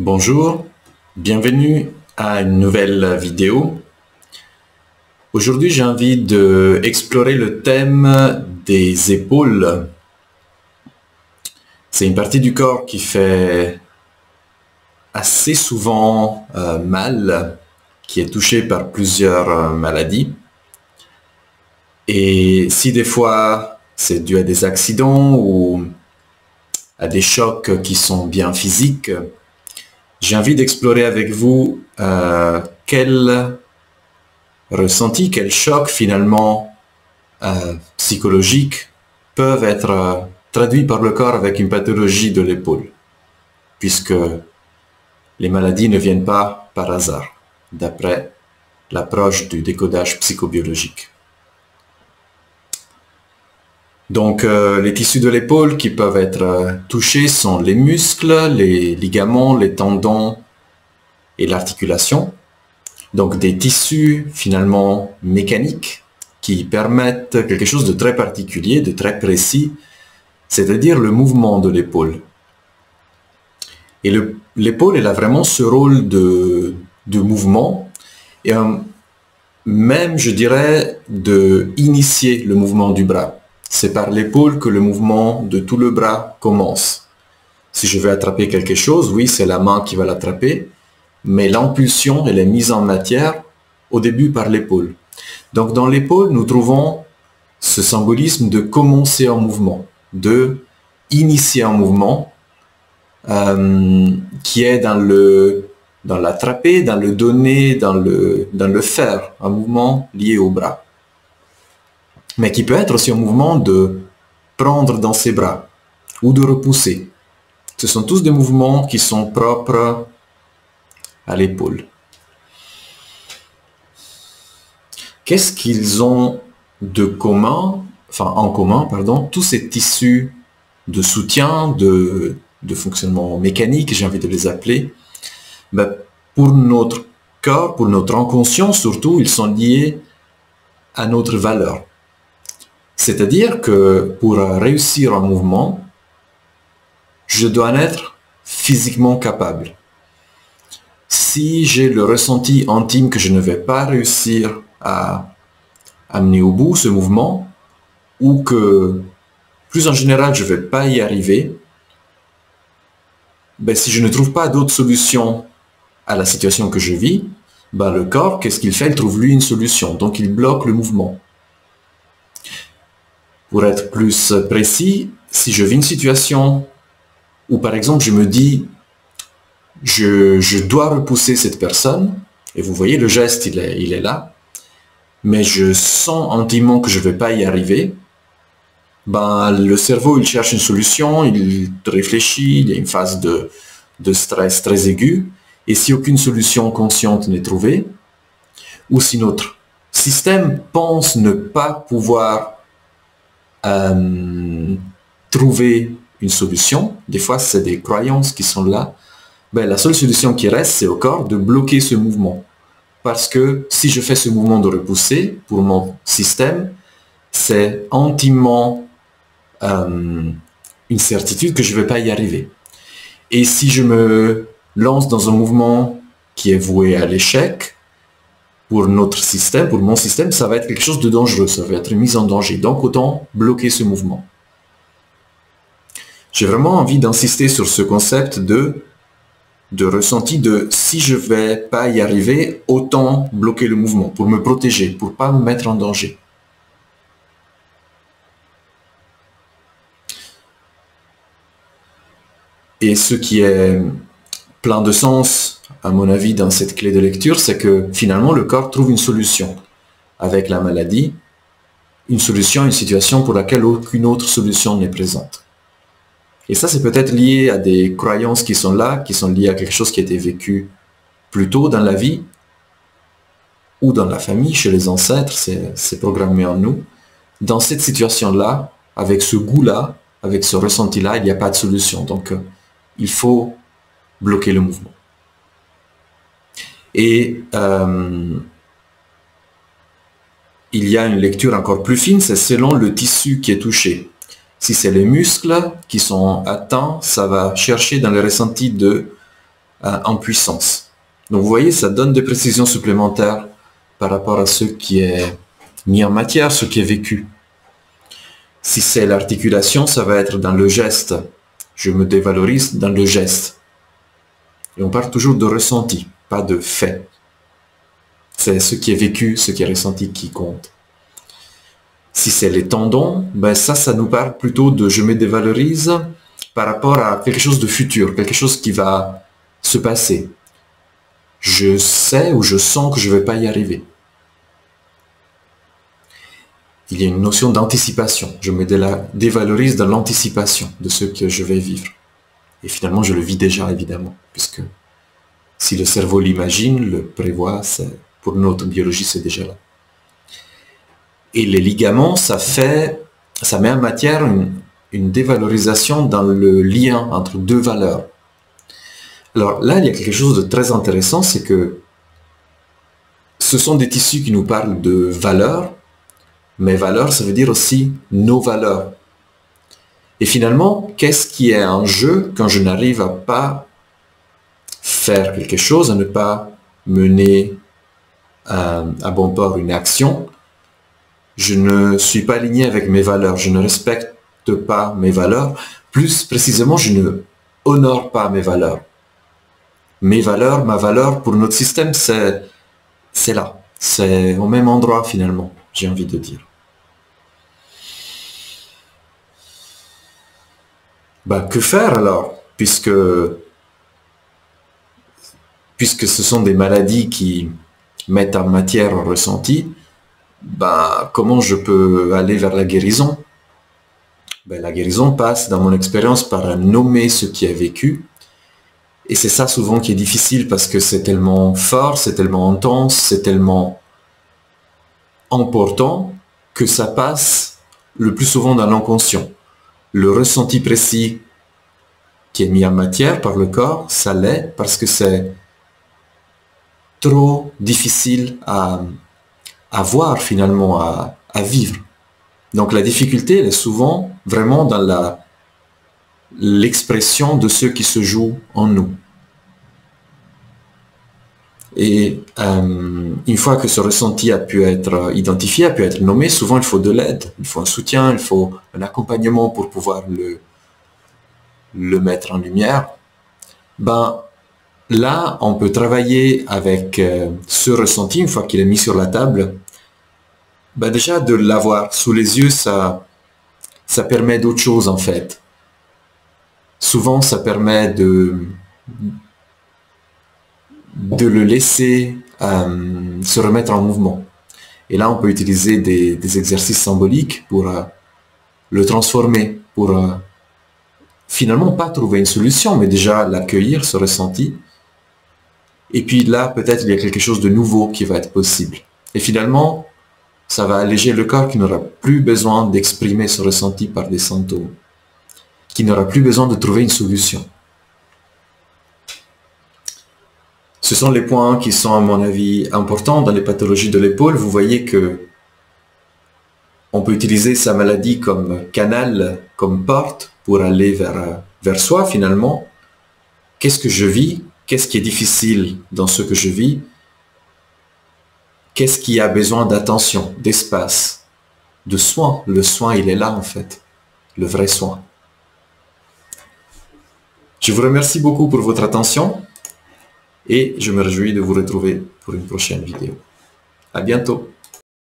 Bonjour, bienvenue à une nouvelle vidéo. Aujourd'hui, j'ai envie d'explorer le thème des épaules. C'est une partie du corps qui fait assez souvent mal, qui est touchée par plusieurs maladies. Et si des fois c'est dû à des accidents ou à des chocs qui sont bien physiques, j'ai envie d'explorer avec vous quel ressenti, quel choc finalement psychologique peuvent être traduits par le corps avec une pathologie de l'épaule, puisque les maladies ne viennent pas par hasard, d'après l'approche du décodage psychobiologique. Donc les tissus de l'épaule qui peuvent être touchés sont les muscles, les ligaments, les tendons et l'articulation. Donc des tissus finalement mécaniques qui permettent quelque chose de très particulier, de très précis, c'est-à-dire le mouvement de l'épaule. Et l'épaule, elle a vraiment ce rôle de mouvement, et même, je dirais, de initier le mouvement du bras. C'est par l'épaule que le mouvement de tout le bras commence. Si je veux attraper quelque chose, oui, c'est la main qui va l'attraper, mais l'impulsion, elle est mise en matière au début par l'épaule. Donc dans l'épaule, nous trouvons ce symbolisme de commencer un mouvement, de initier un mouvement qui est dans l'attraper, dans le donner, dans le faire, un mouvement lié au bras. Mais qui peut être aussi un mouvement de prendre dans ses bras ou de repousser. Ce sont tous des mouvements qui sont propres à l'épaule. Qu'est-ce qu'ils ont de commun, en commun, tous ces tissus de soutien, de fonctionnement mécanique, j'ai envie de les appeler, pour notre corps, pour notre inconscient surtout, ils sont liés à notre valeur. C'est-à-dire que pour réussir un mouvement, je dois en être physiquement capable. Si j'ai le ressenti intime que je ne vais pas réussir à amener au bout ce mouvement, ou que, plus en général, je ne vais pas y arriver, si je ne trouve pas d'autre solution à la situation que je vis, le corps, qu'est-ce qu'il fait? Il trouve lui une solution, donc il bloque le mouvement. Pour être plus précis, si je vis une situation où, par exemple, je me dis je dois repousser cette personne, et vous voyez, le geste, il est là, mais je sens intimement que je ne vais pas y arriver, le cerveau, il cherche une solution, il réfléchit, il y a une phase de stress très aiguë, et si aucune solution consciente n'est trouvée, ou si notre système pense ne pas pouvoir trouver une solution, des fois c'est des croyances qui sont là, la seule solution qui reste, c'est au corps de bloquer ce mouvement. Parce que si je fais ce mouvement de repousser, pour mon système, c'est intimement une certitude que je ne vais pas y arriver. Et si je me lance dans un mouvement qui est voué à l'échec, pour notre système, pour mon système, ça va être quelque chose de dangereux, ça va être une mise en danger. Donc autant bloquer ce mouvement. J'ai vraiment envie d'insister sur ce concept de ressenti de si je ne vais pas y arriver, autant bloquer le mouvement pour me protéger, pour ne pas me mettre en danger. Et ce qui est plein de sens, à mon avis, dans cette clé de lecture, c'est que finalement le corps trouve une solution avec la maladie, une solution à une situation pour laquelle aucune autre solution n'est présente. Et ça, c'est peut-être lié à des croyances qui sont là, qui sont liées à quelque chose qui a été vécu plus tôt dans la vie, ou dans la famille, chez les ancêtres, c'est programmé en nous. Dans cette situation-là, avec ce goût-là, avec ce ressenti-là, il n'y a pas de solution. Donc, il faut bloquer le mouvement. Et il y a une lecture encore plus fine, c'est selon le tissu qui est touché. Si c'est les muscles qui sont atteints, ça va chercher dans les ressentis de en puissance. Donc vous voyez, ça donne des précisions supplémentaires par rapport à ce qui est mis en matière, ce qui est vécu. Si c'est l'articulation, ça va être dans le geste. Je me dévalorise dans le geste. Et on parle toujours de ressenti, pas de fait. C'est ce qui est vécu, ce qui est ressenti qui compte. Si c'est les tendons, ben ça nous parle plutôt de je me dévalorise par rapport à quelque chose de futur, quelque chose qui va se passer. Je sais ou je sens que je ne vais pas y arriver. Il y a une notion d'anticipation. Je me dévalorise dans l'anticipation de ce que je vais vivre. Et finalement, je le vis déjà, évidemment, puisque si le cerveau l'imagine, le prévoit, pour notre biologie, c'est déjà là. Et les ligaments, ça met en matière une dévalorisation dans le lien entre deux valeurs. Alors là, il y a quelque chose de très intéressant, c'est que ce sont des tissus qui nous parlent de valeurs, mais valeurs, ça veut dire aussi nos valeurs. Et finalement, qu'est-ce qui est en jeu quand je n'arrive à pas faire quelque chose, à ne pas mener à bon port une action? Je ne suis pas aligné avec mes valeurs, je ne respecte pas mes valeurs. Plus précisément, je ne honore pas mes valeurs. Mes valeurs, ma valeur, pour notre système, c'est là. C'est au même endroit, finalement, j'ai envie de dire. Ben, que faire alors, puisque ce sont des maladies qui mettent en matière un ressenti, ben, comment je peux aller vers la guérison? Ben, la guérison passe, dans mon expérience, par nommer ce qui est vécu. Et c'est ça souvent qui est difficile parce que c'est tellement fort, c'est tellement intense, c'est tellement important que ça passe le plus souvent dans l'inconscient. Le ressenti précis qui est mis en matière par le corps, ça l'est parce que c'est trop difficile à voir finalement, à vivre. Donc la difficulté, elle est souvent vraiment dans l'expression de ce qui se joue en nous. Et une fois que ce ressenti a pu être identifié, a pu être nommé, souvent il faut de l'aide, il faut un soutien, il faut un accompagnement pour pouvoir le mettre en lumière. Ben, là, on peut travailler avec ce ressenti, une fois qu'il est mis sur la table. Ben déjà, de l'avoir sous les yeux, ça permet d'autres choses en fait. Souvent, ça permet de le laisser se remettre en mouvement. Et là, on peut utiliser des exercices symboliques pour le transformer, pour finalement pas trouver une solution, mais déjà l'accueillir, ce ressenti. Et puis là, peut-être il y a quelque chose de nouveau qui va être possible. Et finalement, ça va alléger le corps qui n'aura plus besoin d'exprimer ce ressenti par des symptômes, qui n'aura plus besoin de trouver une solution. Ce sont les points qui sont, à mon avis, importants dans les pathologies de l'épaule. Vous voyez que on peut utiliser sa maladie comme canal, comme porte pour aller vers soi finalement. Qu'est-ce que je vis? Qu'est-ce qui est difficile dans ce que je vis? Qu'est-ce qui a besoin d'attention, d'espace, de soin? Le soin, il est là en fait, le vrai soin. Je vous remercie beaucoup pour votre attention et je me réjouis de vous retrouver pour une prochaine vidéo. À bientôt.